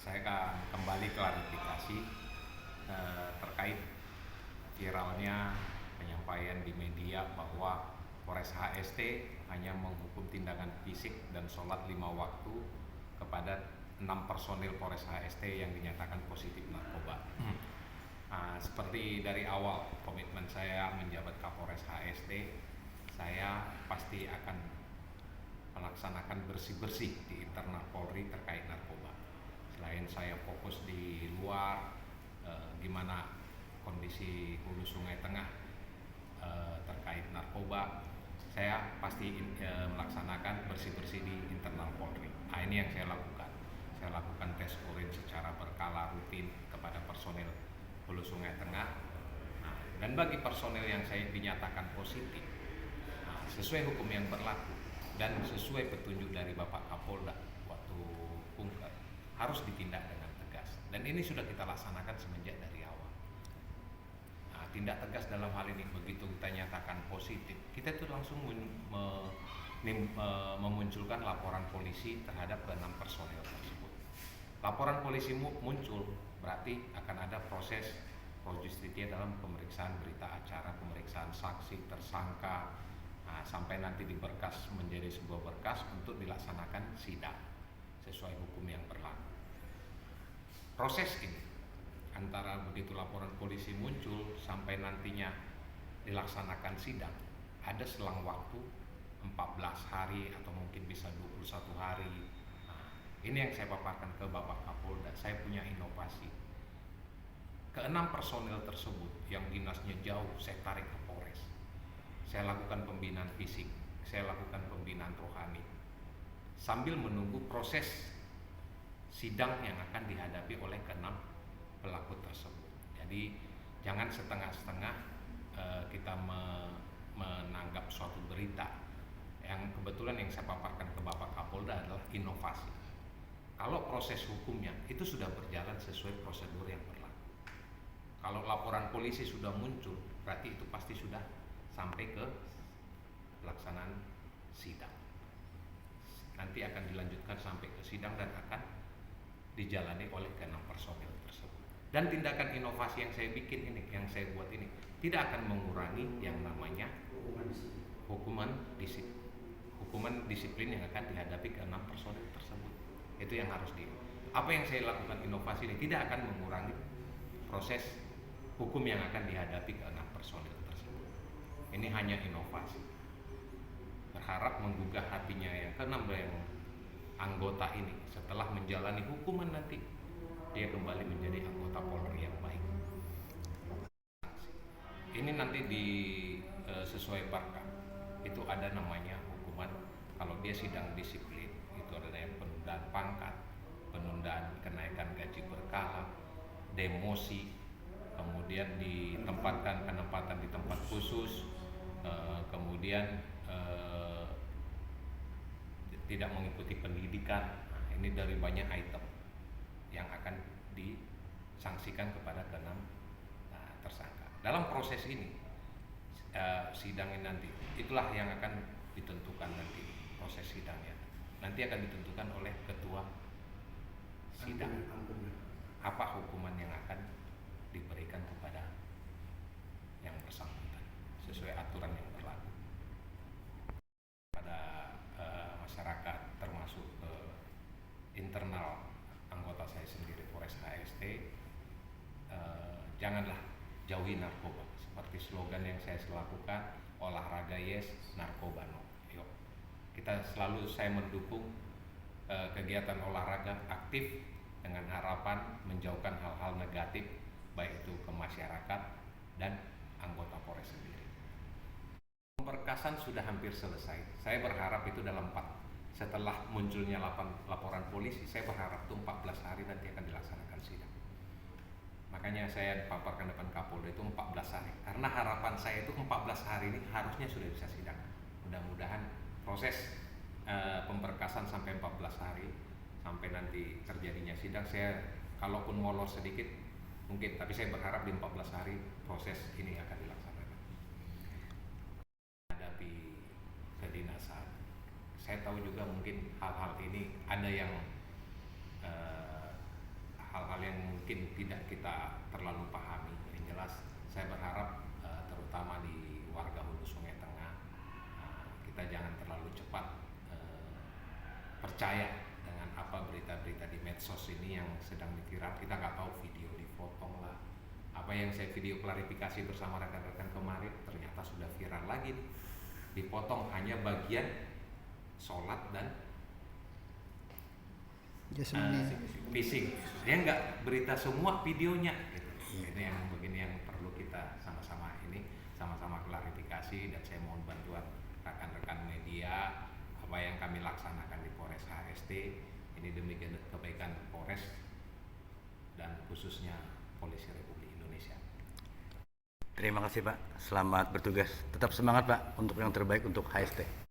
Saya akan kembali klarifikasi terkait viralnya penyampaian di media bahwa Polres HST hanya menghukum tindakan fisik dan sholat 5 waktu kepada 6 personil Polres HST yang dinyatakan positif narkoba. Seperti dari awal komitmen saya menjabat Kapolres HST, saya pasti akan melaksanakan bersih-bersih di internal Polri terkait narkoba. Selain saya fokus di luar, gimana kondisi hulu Sungai Tengah terkait narkoba, saya pasti melaksanakan bersih-bersih di internal Polri. Ini yang saya lakukan. Saya lakukan tes urin secara berkala rutin kepada personil hulu Sungai Tengah. Dan bagi personil yang saya dinyatakan positif, sesuai hukum yang berlaku dan sesuai petunjuk dari Bapak Kapolda waktu ungkap, harus ditindak dengan tegas. Dan ini sudah kita laksanakan semenjak dari awal. Tindak tegas dalam hal ini, begitu kita nyatakan positif, kita itu langsung memunculkan laporan polisi terhadap ke-6 personil tersebut. Laporan polisi muncul, berarti akan ada proses pro justisia dalam pemeriksaan berita acara, pemeriksaan saksi, tersangka, sampai nanti diberkas menjadi sebuah berkas untuk dilaksanakan sidang sesuai hukum yang berlaku. Proses ini antara begitu laporan polisi muncul sampai nantinya dilaksanakan sidang, ada selang waktu 14 hari atau mungkin bisa 21 hari. Ini yang saya paparkan ke Bapak Kapolda. Saya punya inovasi. Ke-6 personil tersebut yang dinasnya jauh, saya tarik ke Polres. Saya lakukan pembinaan fisik, saya lakukan pembinaan rohani, sambil menunggu proses sidang yang akan dihadapi oleh ke-6 pelaku tersebut. Jadi jangan setengah-setengah kita menanggap suatu berita. Yang kebetulan yang saya paparkan ke Bapak Kapolda adalah inovasi. Kalau proses hukumnya itu sudah berjalan sesuai prosedur yang berlaku. Kalau laporan polisi sudah muncul, berarti itu pasti sudah sampai ke pelaksanaan sidang. Nanti akan dilanjutkan sampai ke sidang dan akan dijalani oleh ke-6 personil tersebut. Dan tindakan inovasi yang saya bikin ini, yang saya buat ini, tidak akan mengurangi yang namanya hukuman disiplin yang akan dihadapi ke-6 personil tersebut. Itu yang harus apa yang saya lakukan inovasi ini tidak akan mengurangi proses hukum yang akan dihadapi ke-6 personil tersebut. Ini hanya inovasi. Berharap menggugah hatinya yang ke-6 yang anggota ini, setelah menjalani hukuman nanti dia kembali menjadi anggota Polri yang baik. Ini nanti sesuai perkap itu ada namanya hukuman. Kalau dia sidang disiplin itu ada yang penundaan pangkat, penundaan kenaikan gaji berkala, demosi, kemudian penempatan di tempat khusus, kemudian tidak mengikuti pendidikan. Ini dari banyak item yang akan disangsikan kepada ke-6 tersangka. Dalam proses ini sidang ini nanti itulah yang akan ditentukan nanti proses sidangnya. Nanti akan ditentukan oleh ketua sidang apa hukuman yang akan diberikan kepada yang bersangkutan sesuai aturan yang berlaku. Pada masyarakat termasuk internal anggota saya sendiri Polres HST, janganlah jauhi narkoba. Seperti slogan yang saya lakukan, olahraga yes, narkoba no. Yuk. Saya mendukung kegiatan olahraga aktif dengan harapan menjauhkan hal-hal negatif baik itu ke masyarakat dan anggota Polres sendiri. Pemberkasan sudah hampir selesai. Saya berharap itu setelah munculnya laporan polisi, saya berharap itu 14 hari nanti akan dilaksanakan sidang. Makanya saya paparkan depan Kapolda itu 14 hari. Karena harapan saya itu 14 hari ini harusnya sudah bisa sidang. Mudah-mudahan proses pemberkasan sampai 14 hari sampai nanti terjadinya sidang, saya kalaupun molor sedikit mungkin, tapi saya berharap di 14 hari proses ini akan dilaksanakan. Hadapi kedinasan, saya tahu juga mungkin hal-hal ini ada yang hal yang mungkin tidak kita terlalu pahami. Yang jelas saya berharap terutama di warga Hulu Sungai Tengah, kita jangan terlalu cepat percaya dengan apa berita-berita di medsos ini yang sedang diviral. Kita nggak tahu video dipotong lah. Apa yang saya video klarifikasi bersama rekan-rekan kemarin ternyata sudah viral lagi nih. Dipotong hanya bagian sholat dan phishing. Dia nggak berita semua videonya gitu. Ini yang begini yang perlu kita sama-sama klarifikasi, dan saya mohon bantuan rekan-rekan media apa yang kami laksanakan di Polres HST ini demi kebaikan Polres dan khususnya Polisi Republik Indonesia. Terima kasih Pak, selamat bertugas. Tetap semangat Pak untuk yang terbaik untuk HST.